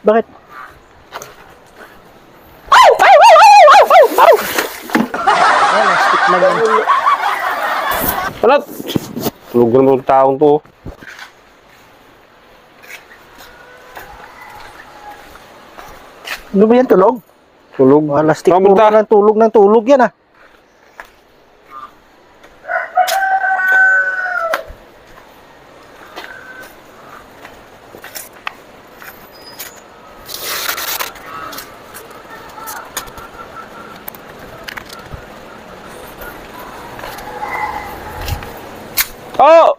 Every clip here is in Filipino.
Bakit? Stick na yan. Palat! Tulog na ng taong to. Ano ba yan, tulog? Tulog. Wala, stick Saan puro punta? ng tulog yan ah. Oh!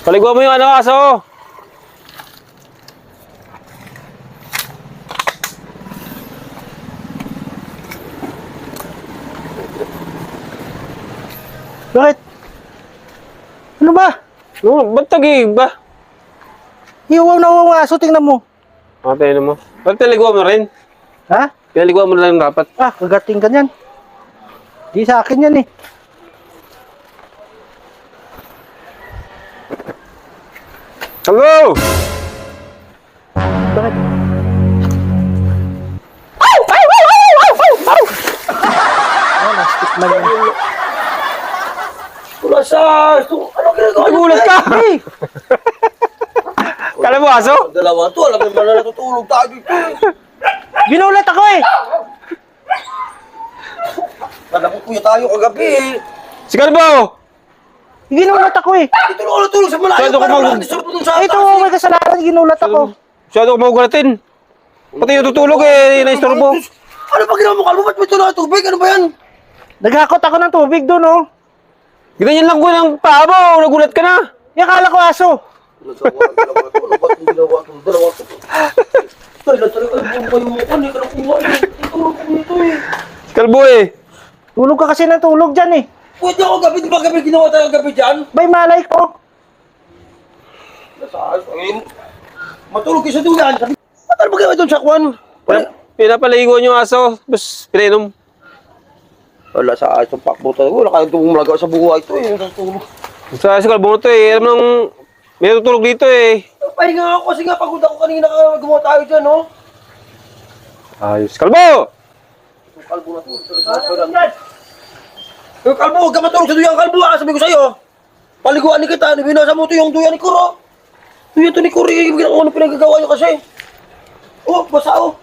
Paliguan mo yung ano, aso! Bakit? Ano ba? No, ba't tagig ba? Iwaw na waw aso, tingnan mo. Tingnan mo. Ba't pinaliguan mo rin? Ha? Pinaliguan mo na lang dapat. Ah, kagating ka niyan. Di sa akin yan eh. Hello! Bakit? Wala, stick na yan. Wala sa... Ano ginagawa? Nagulat ka! Hey! Kala mo aso? Dalawa to, alam mo na natutulog tayo dito. Ginulat ako eh! Kala ko kuya tayo kagabi eh. Si Kalbo! Ginulat ako eh! Dito na ako natulog sa malayo. Saan ako Parang mag- wala disturbo dun sa Ito, taas, may kasalanan, ginulat ako. Masyado ko magugulatin. Pati yung tutulog eh, naistorbo. Ano ba ginawa mo, Kalbo? Ba't may tulog tubig? Ano ba yan? Naghakot ako ng tubig doon oh. Ganyan lang ko ng paa mo, nagulat ka na. Akala ko aso. Dalawa to. Ano ba itong ginawa to? Dalawa to. Kaya talaga, ano ba yung mukha? Hindi ka na kuha eh. Itulog ko nito eh. Si Kalbo eh. Tulog ka kasi ng tulog dyan eh. Pwede ako gabi, di ba gabi ginawa tayo gabi dyan? Bay, malay ko. Nasa ayun. Matulog kayo sa duyan. Ba't ano ba ginawa doon sa kwan? Pinapaliguan yung aso, tapos pinainom. Wala sa ayos ng pakbuta. Wala kayong tumulagaw sa buhay ito eh. Natutulog. Sa si Kalbo to eh, alam nang may tutulog dito eh. Pahinga ako kasi nga pagod ako kanina gumawa tayo dyan, no? Ayos. Kalbo! Kalbo na to. Kalbo, huwag ka matulog sa duyan, Kalbo. Sabi ko sa'yo. Paliguan ni kita. Binasa mo ito yung duyan ni Kuro. Duyan to ni Kuro. Ano pinagagawa niyo kasi? Oh, basa oh.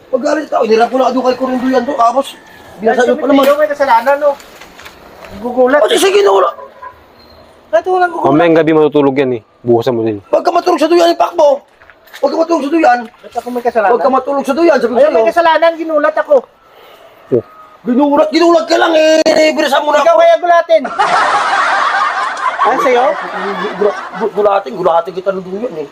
Pag-galit tao. Inirap ko na doon kay Kuro yung duyan to. Tapos, binasa niyo pa naman. May kasalanan oh. Gugulat. O, sige na wala. Natulang gugulat. Mamayang gabi matutulog yan eh. Bukasan mo din. Huwag ka matulog sa duyan, Pakbo. Huwag ka matulog sa duyan. Ba't ako may kasalanan? Huwag ka matulog sa duyan. Sabi ko Ayun, may sa'yo. kasalanan, ginulat ako. Ginulat ka lang eh. Binasa mo na Ikaw ako. kaya gulatin. Ano sa'yo? Gulating kita ng duyan eh.